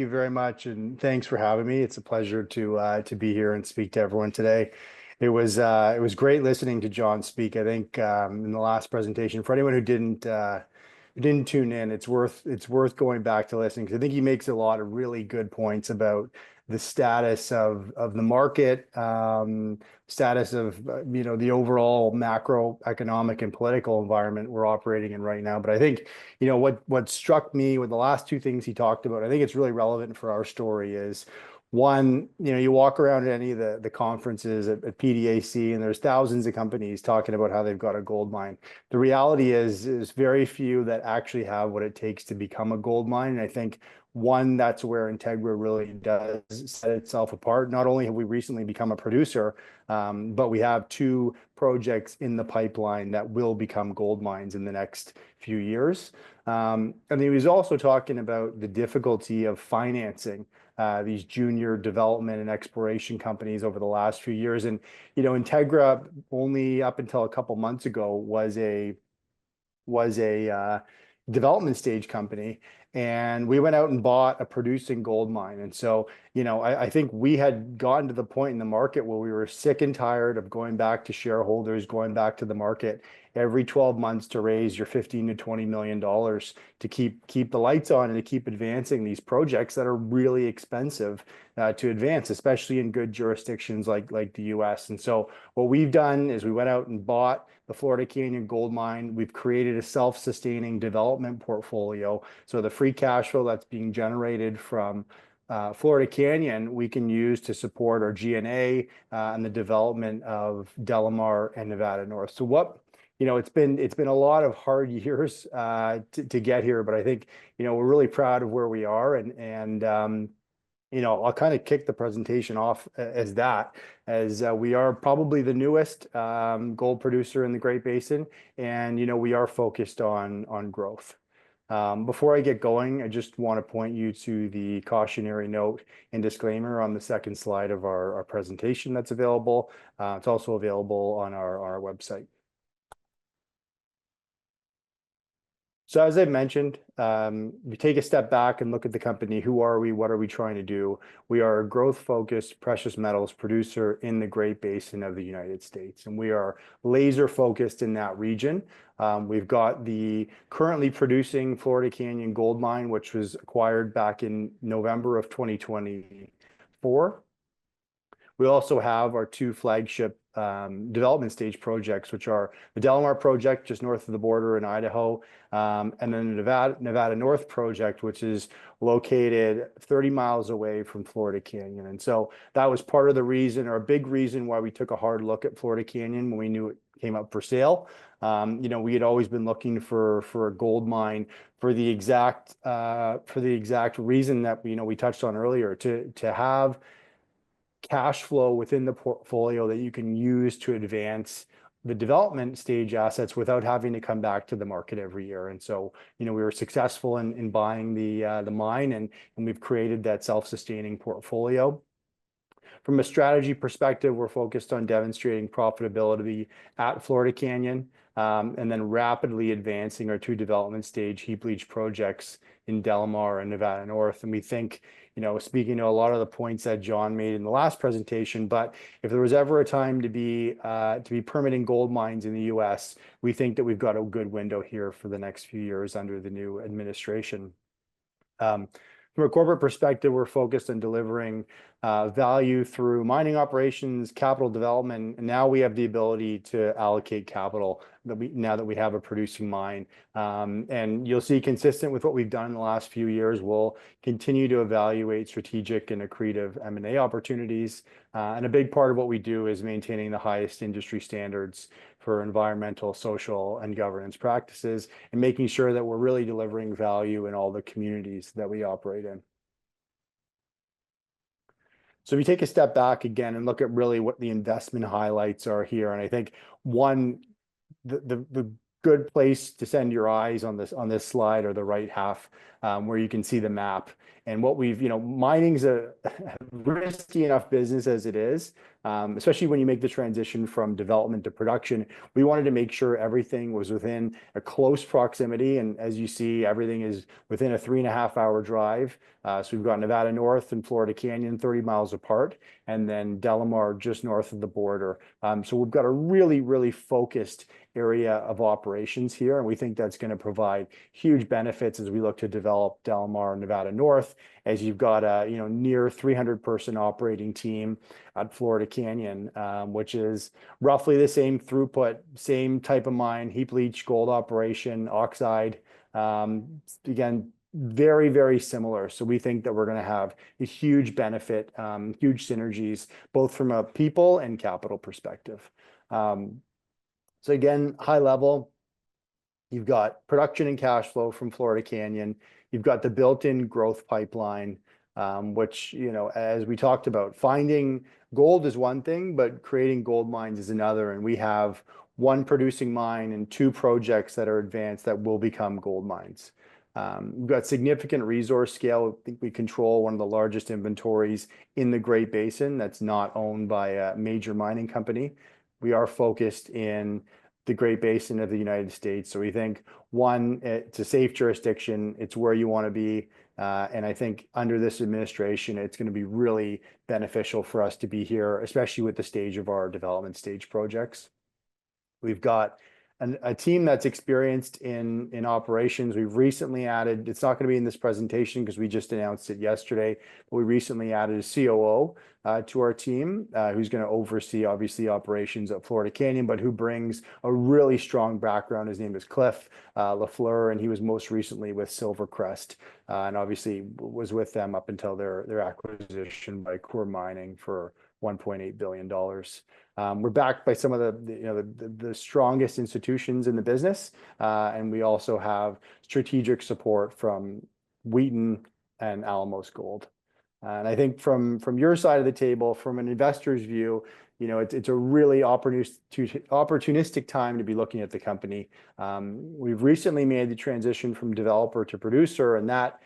you very much, and thanks for having me. It's a pleasure to be here and speak to everyone today. It was great listening to John speak. I think in the last presentation, for anyone who didn't tune in, it's worth going back to listening because I think he makes a lot of really good points about the status of the market, status of the overall macroeconomic and political environment we're operating in right now. But I think what struck me with the last two things he talked about, I think it's really relevant for our story is one, you walk around at any of the conferences at PDAC and there's thousands of companies talking about how they've got a gold mine. The reality is very few that actually have what it takes to become a gold mine. And I think one, that's where Integra really does set itself apart. Not only have we recently become a producer, but we have two projects in the pipeline that will become gold mines in the next few years. And he was also talking about the difficulty of financing these junior development and exploration companies over the last few years. And, Integra only up until a couple months ago was a development stage company. And we went out and bought a producing gold mine. And so, I think we had gotten to the point in the market where we were sick and tired of going back to shareholders, going back to the market every 12 months to raise your $15 to $20 million to keep the lights on and to keep advancing these projects that are really expensive to advance, especially in good jurisdictions like the US. And so what we've done is we went out and bought the Florida Canyon Gold Mine. We've created a self-sustaining development portfolio. So the free cash flow that's being generated from Florida Canyon, we can use to support our G&A and the development of Delamar and Nevada North. So it's been a lot of hard years to get here, but I think, we're really proud of where we are. And I'll kind of kick the presentation off as we are probably the newest gold producer in the Great Basin. And, we are focused on growth. Before I get going, I just want to point you to the cautionary note and disclaimer on the second slide of our presentation that's available. It's also available on our website. So as I mentioned, we take a step back and look at the company. Who are we? What are we trying to do? We are a growth-focused precious metals producer in the Great Basin of the United States, and we are laser-focused in that region. We've got the currently producing Florida Canyon Gold Mine, which was acquired back in November of 2024. We also have our two flagship development stage projects, which are the Delamar project just north of the border in Idaho, and then the Nevada North project, which is located 30 miles away from Florida Canyon. And so that was part of the reason, or a big reason, why we took a hard look at Florida Canyon when we knew it came up for sale. We had always been looking for a gold mine for the exact reason that we touched on earlier, to have cash flow within the portfolio that you can use to advance the development stage assets without having to come back to the market every year. And so, we were successful in buying the mine, and we've created that self-sustaining portfolio. From a strategy perspective, we're focused on demonstrating profitability at Florida Canyon, and then rapidly advancing our two development stage heap leach projects in Delamar and Nevada North. And we think, speaking to a lot of the points that John made in the last presentation, but if there was ever a time to be permitting gold mines in the US, we think that we've got a good window here for the next few years under the new administration. From a corporate perspective, we're focused on delivering value through mining operations, capital development, and now we have the ability to allocate capital now that we have a producing mine. And you'll see, consistent with what we've done in the last few years, we'll continue to evaluate strategic and accretive M&A opportunities. And a big part of what we do is maintaining the highest industry standards for environmental, social, and governance practices, and making sure that we're really delivering value in all the communities that we operate in. So we take a step back again and look at really what the investment highlights are here. And I think the good place to send your eyes on this slide or the right half, where you can see the map. And what mining's a risky enough business as it is. especially when you make the transition from development to production. We wanted to make sure everything was within a close proximity. And as you see, everything is within a 3.5 hour drive. So we've got Nevada North and Florida Canyon 30 miles apart, and then Delamar just north of the border. So we've got a really, really focused area of operations here, and we think that's going to provide huge benefits as we look to develop Delamar and Nevada North, as you've got a near 300-person operating team at Florida Canyon, which is roughly the same throughput, same type of mine, heap leach, gold operation, oxide. Again, very, very similar. So we think that we're going to have a huge benefit, huge synergies, both from a people and capital perspective. So again, high level, you've got production and cash flow from Florida Canyon. You've got the built-in growth pipeline, which, as we talked about, finding gold is one thing, but creating gold mines is another. And we have one producing mine and two projects that are advanced that will become gold mines. We've got significant resource scale. I think we control one of the largest inventories in the Great Basin that's not owned by a major mining company. We are focused in the Great Basin of the United States. So we think, one, it's a safe jurisdiction. It's where you want to be. And I think under this administration, it's going to be really beneficial for us to be here, especially with the stage of our development stage projects. We've got a team that's experienced in operations. We've recently added, it's not going to be in this presentation because we just announced it yesterday, but we recently added a COO to our team who's going to oversee, obviously, operations at Florida Canyon, but who brings a really strong background. His name is Cliff Lafleur, and he was most recently with Silvercrest, and obviously was with them up until their acquisition by Corp Mining for $1.8 billion. We're backed by some of the strongest institutions in the business, and we also have strategic support from Wheaton and Alamos Gold. And I think from your side of the table, from an investor's view, it's a really opportunistic time to be looking at the company. We've recently made the transition from developer to producer, and that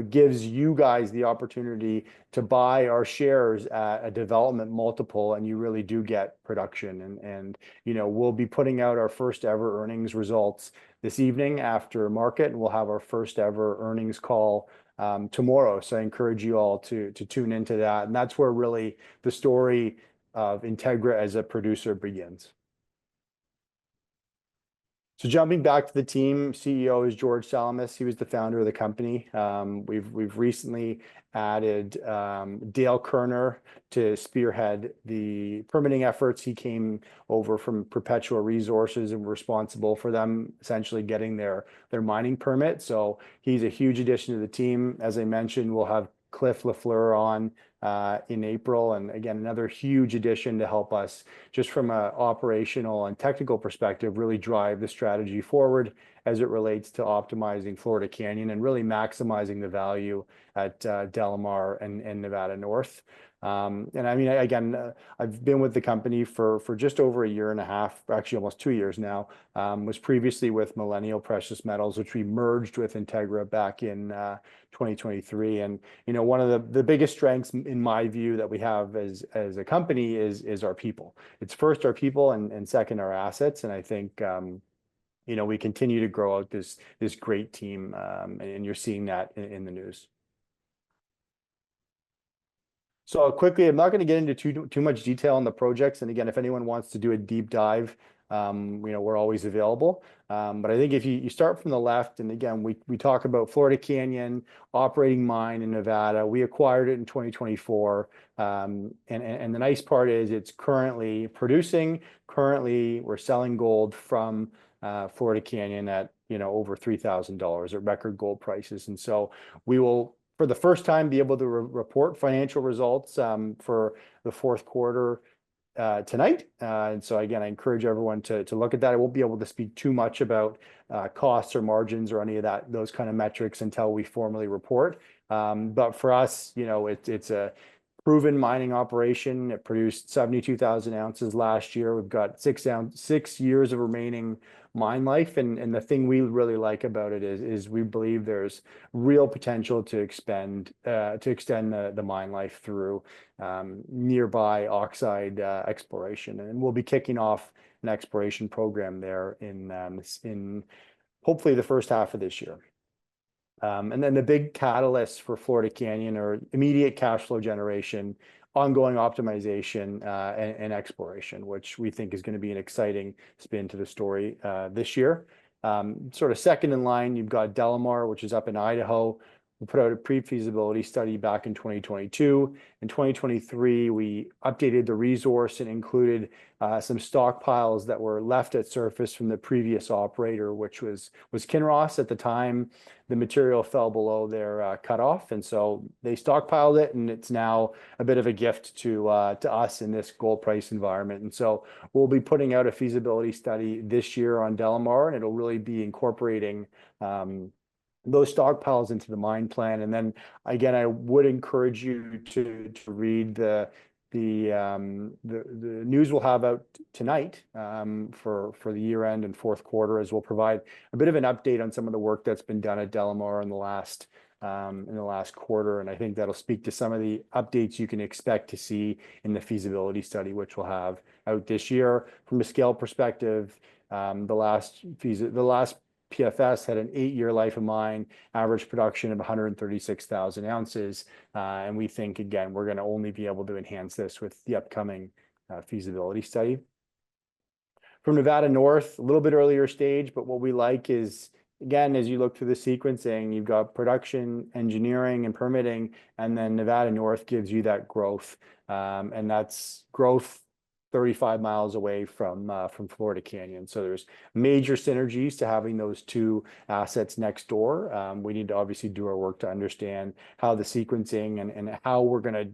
gives you guys the opportunity to buy our shares at a development multiple, and you really do get production. And we'll be putting out our first ever earnings results this evening after market, and we'll have our first ever earnings call tomorrow. So I encourage you all to tune into that. And that's where really the story of Integra as a producer begins. So jumping back to the team, CEO is George Salamis. He was the founder of the company. We've recently added Dale Kerner to spearhead the permitting efforts. He came over from Perpetua Resources and responsible for them essentially getting their mining permit. So he's a huge addition to the team. As I mentioned, we'll have Cliff Lafleur on in April. And again, another huge addition to help us just from an operational and technical perspective, really drive the strategy forward as it relates to optimizing Florida Canyon and really maximizing the value at Delamar and Nevada North. And I mean, again, I've been with the company for just over a year and a half, actually almost 2 years now. Was previously with Millennial Precious Metals, which we merged with Integra back in 2023. And one of the biggest strengths in my view that we have as a company is our people. It's first our people and second our assets. And I think we continue to grow out this great team, and you're seeing that in the news. So quickly, I'm not going to get into too much detail on the projects. And again, if anyone wants to do a deep dive, we're always available. But I think if you start from the left, and again, we talk about Florida Canyon, operating mine in Nevada. We acquired it in 2024. And the nice part is it's currently producing. Currently, we're selling gold from Florida Canyon at over $3,000 at record gold prices. And so we will, for the first time, be able to report financial results for the fourth quarter tonight. And so again, I encourage everyone to look at that. I won't be able to speak too much about costs or margins or any of those kind of metrics until we formally report. But for us, it's a proven mining operation. It produced 72,000 ounces last year. We've got 6 years of remaining mine life. And the thing we really like about it is we believe there's real potential to extend the mine life through nearby oxide exploration. And we'll be kicking off an exploration program there in hopefully the first half of this year. And then the big catalysts for Florida Canyon are immediate cash flow generation, ongoing optimization, and exploration, which we think is going to be an exciting spin to the story this year. Sort of second in line, you've got Delamar, which is up in Idaho. We put out a pre-feasibility study back in 2022. In 2023, we updated the resource and included some stockpiles that were left at surface from the previous operator, which was Kinross at the time. The material fell below their cutoff, and so they stockpiled it, and it's now a bit of a gift to us in this gold price environment. And so we'll be putting out a feasibility study this year on Delamar, and it'll really be incorporating those stockpiles into the mine plan. And then again, I would encourage you to read the news we'll have out tonight for the year end and fourth quarter, as we'll provide a bit of an update on some of the work that's been done at Delamar in the last quarter. And I think that'll speak to some of the updates you can expect to see in the feasibility study, which we'll have out this year. From a scale perspective, the last PFS had an 8-year life of mine, average production of 136,000 ounces. And we think, again, we're going to only be able to enhance this with the upcoming feasibility study. From Nevada North, a little bit earlier stage, but what we like is, again, as you look through the sequencing, you've got production, engineering, and permitting, and then Nevada North gives you that growth. And that's growth 35 miles away from Florida Canyon. So there's major synergies to having those two assets next door. We need to obviously do our work to understand how the sequencing and how we're going to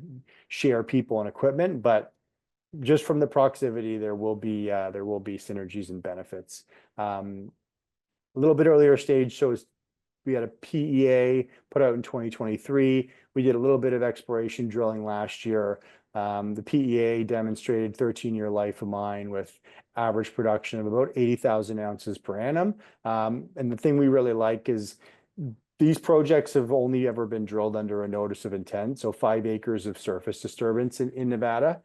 share people and equipment, but just from the proximity, there will be synergies and benefits. A little bit earlier stage shows we had a PEA put out in 2023. We did a little bit of exploration drilling last year. The PEA demonstrated 13-year life of mine with average production of about 80,000 ounces per annum. And the thing we really like is these projects have only ever been drilled under a notice of intent, so 5 acres of surface disturbance in Nevada.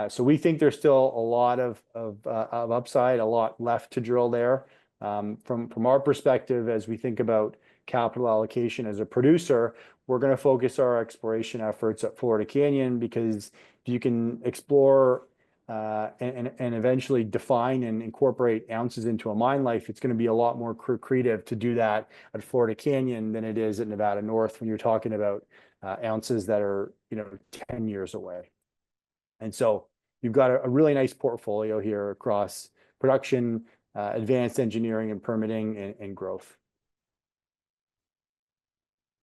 So we think there's still a lot of upside, a lot left to drill there. From our perspective, as we think about capital allocation as a producer, we're going to focus our exploration efforts at Florida Canyon, because if you can explore and eventually define and incorporate ounces into a mine life, it's going to be a lot more creative to do that at Florida Canyon than it is at Nevada North when you're talking about ounces that are 10 years away. And so you've got a really nice portfolio here across production, advanced engineering and permitting, and growth.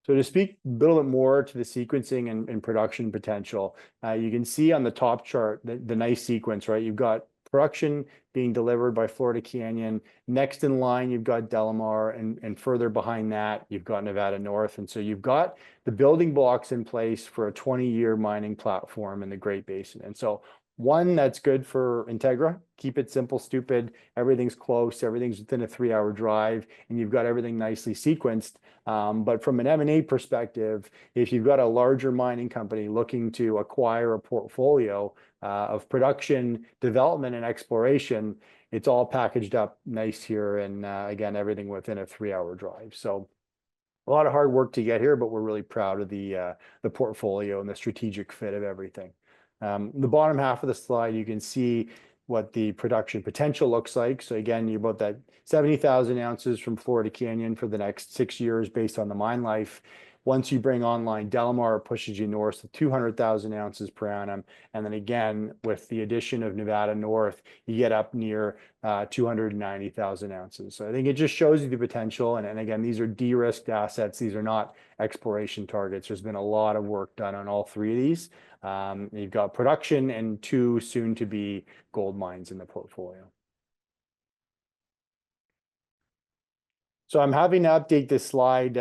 So to speak a little bit more to the sequencing and production potential, you can see on the top chart the nice sequence, right? You've got production being delivered by Florida Canyon. Next in line, you've got Delamar, and further behind that, you've got Nevada North. And so you've got the building blocks in place for a 20-year mining platform in the Great Basin. And so one that's good for Integra, keep it simple, stupid, everything's close, everything's within a 3-hour drive, and you've got everything nicely sequenced. But from an M&A perspective, if you've got a larger mining company looking to acquire a portfolio of production, development, and exploration, it's all packaged up nice here, and again, everything within a 3-hour drive. So a lot of hard work to get here, but we're really proud of the portfolio and the strategic fit of everything. The bottom half of the slide, you can see what the production potential looks like. So again, you're about that 70,000 ounces from Florida Canyon for the next 6 years based on the mine life. Once you bring online Delamar, it pushes you north to 200,000 ounces per annum. And then again, with the addition of Nevada North, you get up near 290,000 ounces. So I think it just shows you the potential. And again, these are de-risked assets. These are not exploration targets. There's been a lot of work done on all 3 of these. You've got production and 2 soon-to-be gold mines in the portfolio. So I'm having to update this slide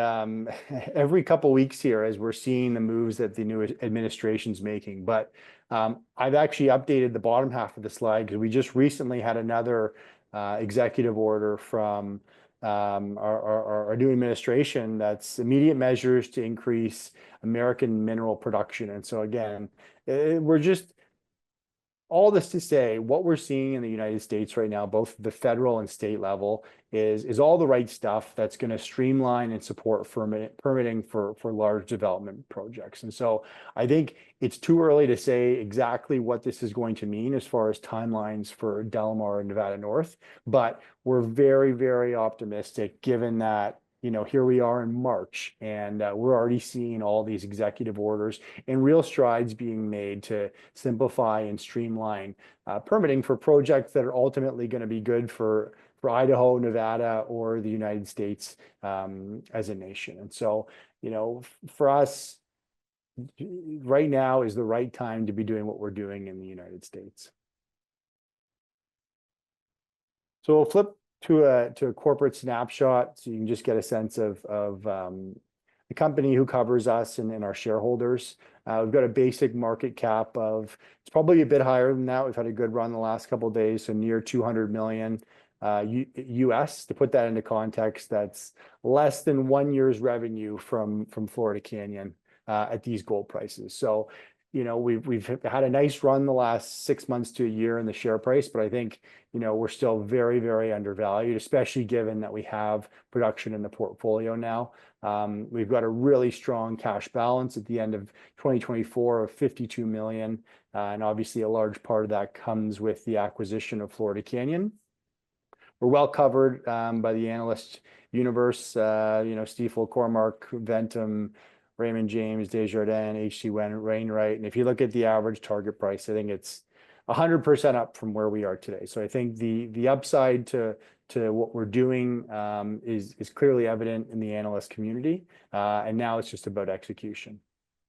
every couple weeks here as we're seeing the moves that the new administration's making. But I've actually updated the bottom half of the slide because we just recently had another executive order from our new administration that's immediate measures to increase American mineral production. And so again, we're just all this to say, what we're seeing in the United States right now, both the federal and state level, is all the right stuff that's going to streamline and support permitting for large development projects. And so I think it's too early to say exactly what this is going to mean as far as timelines for Delamar and Nevada North, but we're very, very optimistic given that here we are in March, and we're already seeing all these executive orders and real strides being made to simplify and streamline permitting for projects that are ultimately going to be good for Idaho, Nevada, or the United States as a nation. And so, for us, right now is the right time to be doing what we're doing in the United States. So we'll flip to a corporate snapshot so you can just get a sense of the company, who covers us, and our shareholders. We've got a basic market cap of, it's probably a bit higher than that. We've had a good run the last couple of days, so near 200 million US. To put that into context, that's less than 1 year's revenue from Florida Canyon at these gold prices. So we've had a nice run the last 6 months to a year in the share price, but I think we're still very, very undervalued, especially given that we have production in the portfolio now. We've got a really strong cash balance at the end of 2024 of 52 million, and obviously a large part of that comes with the acquisition of Florida Canyon. We're well covered by the analyst universe, Stifel, Cormark, Ventum, Raymond James, Desjardins, H.C. Wainwright. And if you look at the average target price, I think it's 100% up from where we are today. So I think the upside to what we're doing is clearly evident in the analyst community. And now it's just about execution.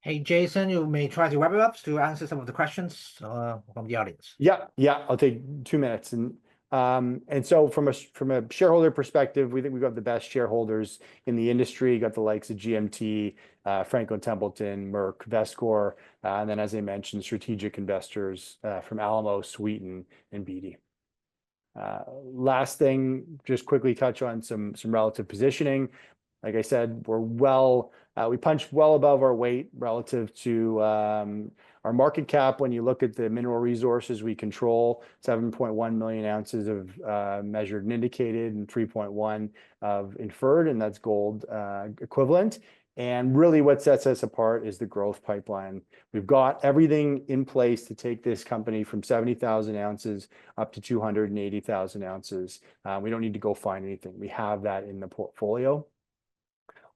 Hey, Jason, you may try to wrap it up to answer some of the questions from the audience. Yeah, I'll take 2 minutes. And so from a shareholder perspective, we think we've got the best shareholders in the industry. You got the likes of GMT, Franklin Templeton, Merck, Vescor, and then, as I mentioned, strategic investors from Alamos, Wheaton, and Beatty. Last thing, just quickly touch on some relative positioning. Like I said, we punched well above our weight relative to our market cap. When you look at the mineral resources we control, 7.1 million ounces of measured and indicated, and 3.1 of inferred, and that's gold equivalent. And really what sets us apart is the growth pipeline. We've got everything in place to take this company from 70,000 ounces up to 280,000 ounces. We don't need to go find anything. We have that in the portfolio.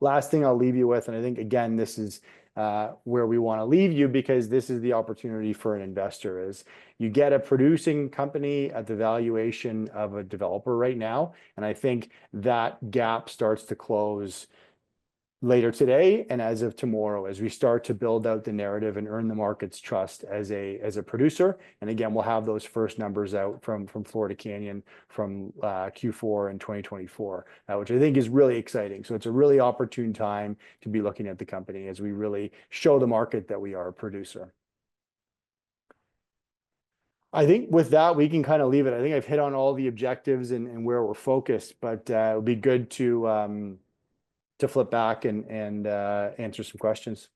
Last thing I'll leave you with, and I think, again, this is where we want to leave you, because this is the opportunity for an investor, is you get a producing company at the valuation of a developer right now. And I think that gap starts to close later today and as of tomorrow, as we start to build out the narrative and earn the market's trust as a producer. And again, we'll have those first numbers out from Florida Canyon from Q4 in 2024, which I think is really exciting. So it's a really opportune time to be looking at the company as we really show the market that we are a producer. I think with that, we can kind of leave it. I think I've hit on all the objectives and where we're focused, but it would be good to flip back and answer some questions.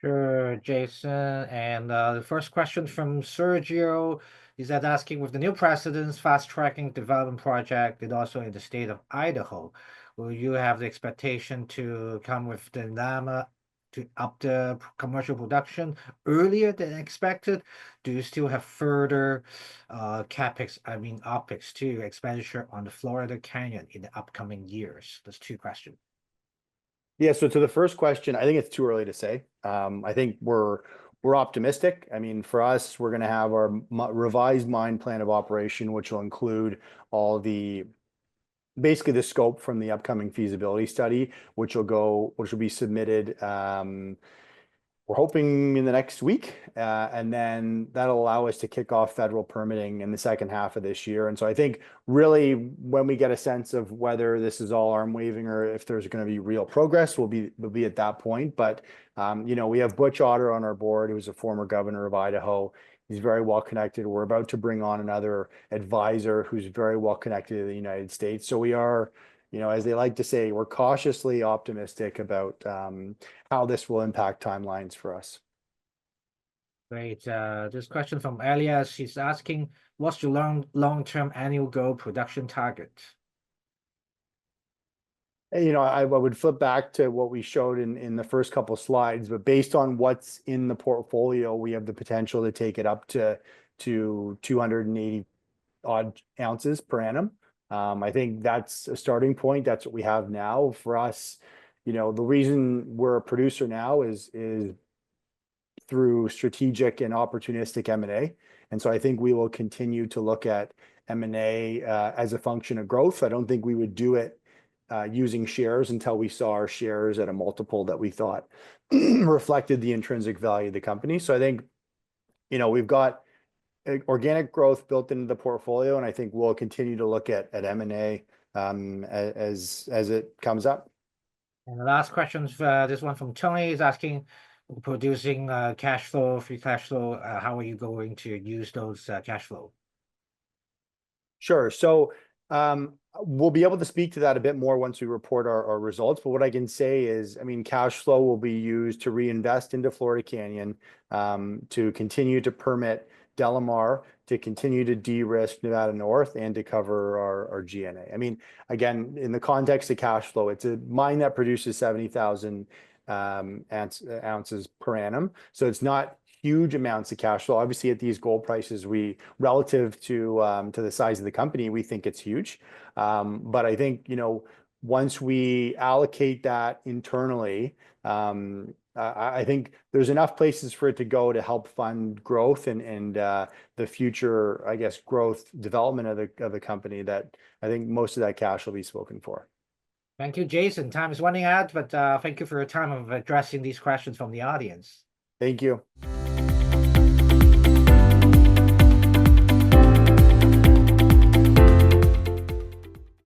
Sure, Jason. And the first question from Sergio is asking, with the new president's fast-tracking development project and also in the state of Idaho, will you have the expectation to come with the NAMA to up the commercial production earlier than expected? Do you still have further OpEx to expenditure on the Florida Canyon in the upcoming years? There's 2 questions. Yeah, so to the first question, I think it's too early to say. I think we're optimistic. I mean, for us, we're going to have our revised mine plan of operation, which will include all basically the scope from the upcoming feasibility study, which will be submitted We're hoping in the next week, and then that'll allow us to kick off federal permitting in the second half of this year. And so I think really when we get a sense of whether this is all arm waving or if there's going to be real progress, we'll be at that point. But we have Butch Otter on our board, who was a former governor of Idaho. He's very well connected. We're about to bring on another advisor who's very well connected to the United States. So we are, as they like to say, we're cautiously optimistic about how this will impact timelines for us. Great. This question from Elias. She's asking, what's your long-term annual gold production target? I would flip back to what we showed in the first couple slides, but based on what's in the portfolio, we have the potential to take it up to 280 odd ounces per annum. I think that's a starting point. That's what we have now. For us, the reason we're a producer now is through strategic and opportunistic M&A. And so I think we will continue to look at M&A as a function of growth. I don't think we would do it using shares until we saw our shares at a multiple that we thought reflected the intrinsic value of the company. So I think, we've got organic growth built into the portfolio, and I think we'll continue to look at M&A as it comes up. And the last question, this one from Tony, is asking, producing cash flow, free cash flow, how are you going to use those cash flow? Sure. So we'll be able to speak to that a bit more once we report our results. But what I can say is, cash flow will be used to reinvest into Florida Canyon, to continue to permit Delamar, to continue to de-risk Nevada North, and to cover our G&A. Again, in the context of cash flow, it's a mine that produces 70,000 ounces per annum. So it's not huge amounts of cash flow. Obviously, at these gold prices, relative to the size of the company, we think it's huge. But I think, once we allocate that internally, I think there's enough places for it to go to help fund growth and the future, I guess, growth development of the company, that I think most of that cash will be spoken for. Thank you, Jason. Time is running out, but thank you for your time of addressing these questions from the audience. Thank you.